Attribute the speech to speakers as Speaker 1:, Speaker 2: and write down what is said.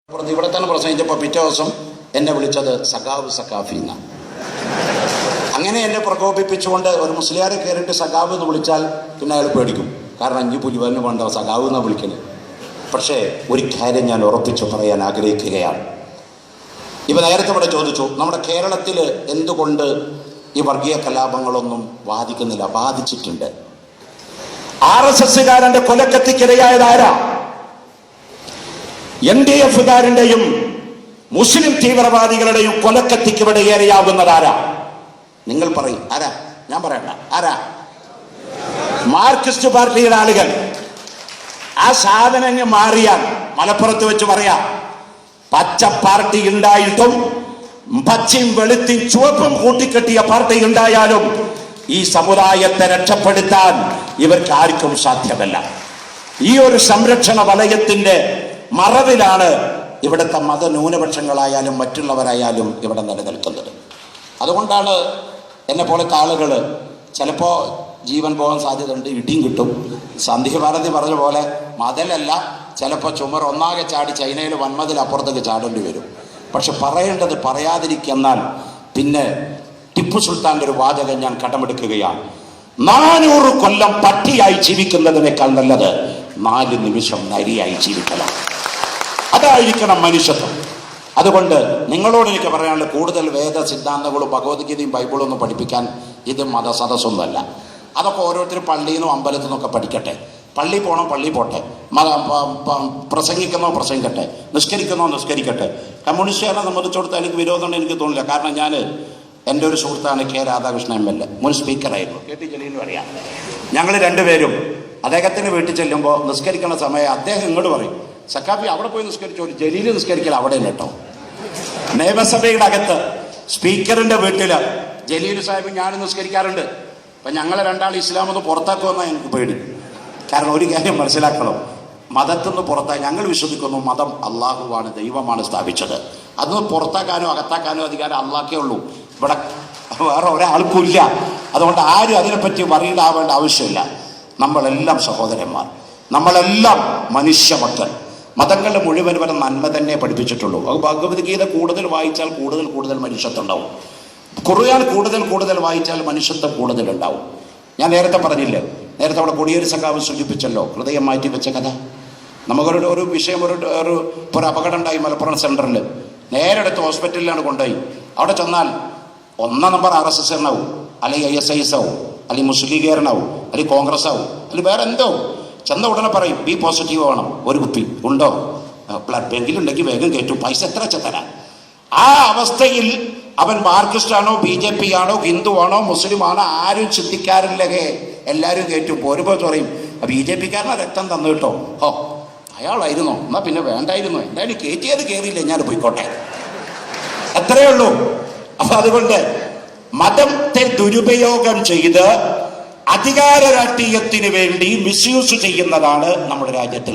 Speaker 1: ഇവിടെ തന്നെ പ്രസംഗിച്ചപ്പോൾ പിറ്റേ ദിവസം എന്നെ വിളിച്ചത് സഖാവ് സഖാഫി എന്നാണ്. അങ്ങനെ എന്നെ പ്രകോപിപ്പിച്ചുകൊണ്ട് ഒരു മുസ്ലിയാരെ കയറിയിട്ട് സഖാവ് എന്ന് വിളിച്ചാൽ പിന്നെ അയാൾ പേടിക്കും. കാരണം അഞ്ച് പുലിവന് വേണ്ട സഖാവ് എന്നാണ് വിളിക്കുന്നത്. പക്ഷേ ഒരു കാര്യം ഞാൻ ഉറപ്പിച്ചു പറയാൻ ആഗ്രഹിക്കുകയാണ്. ഇവ നേരത്തെ ഇവിടെ ചോദിച്ചു, നമ്മുടെ കേരളത്തിൽ എന്തുകൊണ്ട് ഈ വർഗീയ കലാപങ്ങളൊന്നും ബാധിക്കുന്നില്ല? ബാധിച്ചിട്ടുണ്ട്. RSSകാരന്റെ കൊലക്കത്തിക്കിരയായത് ആരാ? NDF-കാരന്റെയും മുസ്ലിം തീവ്രവാദികളുടെയും കൊലക്കത്തിക്ക് ഇവിടെ ഏറെയാകുന്നതാരാ? നിങ്ങൾ പറയും. ആരാ? ഞാൻ പറയണ്ട. ആരാ? മാർക്സിസ്റ്റ് പാർട്ടിയുടെ ആളുകൾ. ആ സാധനം മാറിയാൽ മലപ്പുറത്ത് വെച്ച് പറയാം, പച്ച പാർട്ടി ഉണ്ടായിട്ടും പച്ചയും വെളുത്തും ചുവപ്പും കൂട്ടിക്കെട്ടിയ പാർട്ടി ഉണ്ടായാലും ഈ സമുദായത്തെ രക്ഷപ്പെടുത്താൻ ഇവർക്ക് ആർക്കും സാധ്യമല്ല. ഈ ഒരു സംരക്ഷണ വലയത്തിന്റെ മറവിലാണ് ഇവിടുത്തെ മതന്യൂനപക്ഷങ്ങളായാലും മറ്റുള്ളവരായാലും ഇവിടെ നിലനിൽക്കുന്നത്. അതുകൊണ്ടാണ് എന്നെ പോലത്തെ ആളുകൾ ചിലപ്പോൾ ജീവൻ പോകാൻ സാധ്യതയുണ്ട്, ഇടിയും കിട്ടും. സന്ധ്യഭാരതി പറഞ്ഞ പോലെ മതിലല്ല, ചിലപ്പോൾ ചുമർ ഒന്നാകെ ചാടി ചൈനയിൽ വന്മതിൽ അപ്പുറത്തേക്ക് ചാടേണ്ടി വരും. പക്ഷെ പറയേണ്ടത് പറയാതിരിക്കെന്നാൽ പിന്നെ ടിപ്പു സുൽത്താൻ്റെ ഒരു വാചകം ഞാൻ കടമെടുക്കുകയാണ്. 400 കൊല്ലം പട്ടിയായി ജീവിക്കുന്നതിനേക്കാൾ നല്ലത് 4 നിമിഷം നരിയായി ജീവിക്കലാണ്. അതായിരിക്കണം മനുഷ്യത്വം. അതുകൊണ്ട് നിങ്ങളോട് എനിക്ക് പറയാനുള്ള, കൂടുതൽ വേദ സിദ്ധാന്തങ്ങളും ഭഗവത്ഗീതയും ബൈബിളും ഒന്നും പഠിപ്പിക്കാൻ ഇത് മതസദസ്സൊന്നുമല്ല. അതൊക്കെ ഓരോരുത്തരും പള്ളിയിൽ നിന്നും അമ്പലത്തിൽ നിന്നൊക്കെ പഠിക്കട്ടെ. പള്ളി പോകണം, പള്ളി പോട്ടെ. പ്രസംഗിക്കുന്നോ പ്രസംഗിക്കട്ടെ, നിസ്കരിക്കുന്നോ നിസ്കരിക്കട്ടെ. കമ്മ്യൂണിസ്റ്റുകാരെ സംബന്ധിച്ചിടത്തോളം എനിക്ക് വിരോധമുണ്ട് എനിക്ക് തോന്നില്ല. കാരണം ഞാൻ എൻ്റെ ഒരു സുഹൃത്താണ് K. രാധാകൃഷ്ണൻ ML, മുൻ സ്പീക്കറായിരുന്നു. KT ജലീലും അറിയാം. ഞങ്ങൾ രണ്ടുപേരും അദ്ദേഹത്തിൻ്റെ വീട്ടിൽ ചെല്ലുമ്പോൾ നിസ്കരിക്കുന്ന സമയം അദ്ദേഹം ഇങ്ങോട്ട് പറയും, സക്കാഫി അവിടെ പോയി നിസ്കരിച്ചോ. ജലീൽ നിസ്കരിക്കൽ അവിടെ കേട്ടോ. നിയമസഭയുടെ അകത്ത് സ്പീക്കറിൻ്റെ വീട്ടിൽ ജലീൽ സാഹിബ് ഞാനും നിസ്കരിക്കാറുണ്ട്. അപ്പം ഞങ്ങളെ രണ്ടാൾ ഇസ്ലാം ഒന്ന് പുറത്താക്കുമെന്നാണ് എനിക്ക് പേടി. കാരണം ഒരു കാര്യം മനസ്സിലാക്കണം, മതത്തിന്ന് പുറത്തായി ഞങ്ങൾ വിശ്വസിക്കുന്നു മതം അള്ളാഹുവാണ്, ദൈവമാണ് സ്ഥാപിച്ചത്. അതൊന്ന് പുറത്താക്കാനോ അകത്താക്കാനോ അധികാരം അള്ളാഹ്ക്കേ ഉള്ളൂ. ഇവിടെ വേറെ ഒരാൾക്കും ഇല്ല. അതുകൊണ്ട് ആരും അതിനെപ്പറ്റി വറീഡാവേണ്ട ആവശ്യമില്ല. നമ്മളെല്ലാം സഹോദരന്മാർ, നമ്മളെല്ലാം മനുഷ്യ മക്കൾ. മതങ്ങളുടെ മുഴുവൻ വരെ നന്മ തന്നെ പഠിപ്പിച്ചിട്ടുള്ളൂ. അത് ഭഗവത്ഗീത കൂടുതൽ വായിച്ചാൽ കൂടുതൽ മനുഷ്യത്വം ഉണ്ടാവും. ഖുർആൻ കൂടുതൽ വായിച്ചാൽ മനുഷ്യത്വം കൂടുതലുണ്ടാവും. ഞാൻ നേരത്തെ പറഞ്ഞില്ലേ, നേരത്തെ അവിടെ കൊടിയേരി സഖാവ് സൂചിപ്പിച്ചല്ലോ ഹൃദയം മാറ്റി വെച്ച കഥ. നമുക്കൊരു വിഷയം, ഒരു അപകടം ഉണ്ടായി മലപ്പുറം സെൻറ്ററിൽ. നേരെ അടുത്ത് ഹോസ്പിറ്റലിലാണ് കൊണ്ടുപോയി. അവിടെ ചെന്നാൽ 1 നമ്പർ RSSകാരനാവും, അല്ലെങ്കിൽ ISIS ആവും, അല്ലെങ്കിൽ മുസ്ലിം ലീഗുകാരനാവും, അല്ലെങ്കിൽ കോൺഗ്രസ് ആവും, അല്ലെങ്കിൽ വേറെ എന്തോ. ചെന്ന ഉടനെ പറയും B പോസിറ്റീവ് വേണം, ഒരു കുപ്പി ഉണ്ടോ, ബ്ലഡ് ബാങ്കിലുണ്ടെങ്കിൽ വേഗം കയറ്റും, പൈസ എത്ര തരാം. ആ അവസ്ഥയിൽ അവൻ മാർക്സിസ്റ്റ് ആണോ BJP ആണോ ഹിന്ദുവാണോ മുസ്ലിമാണോ ആരും ചിന്തിക്കാറില്ലേ, എല്ലാവരും കയറ്റും. പോരുമ്പോൾ പറയും BJP-കാരനെ രക്തം തന്നു കേട്ടോ. ഓ അയാളായിരുന്നോ, എന്നാൽ പിന്നെ വേണ്ടായിരുന്നു, എന്തായാലും കയറ്റിയത് കയറിയില്ല, ഞാൻ പോയിക്കോട്ടെ, അത്രയേ ഉള്ളൂ. അപ്പൊ അതുകൊണ്ട് മതത്തെ ദുരുപയോഗം ചെയ്ത് അധികാര രാഷ്ട്രീയത്തിന് വേണ്ടി മിസ്യൂസ് ചെയ്യുന്നതാണ് നമ്മുടെ രാജ്യത്തിൽ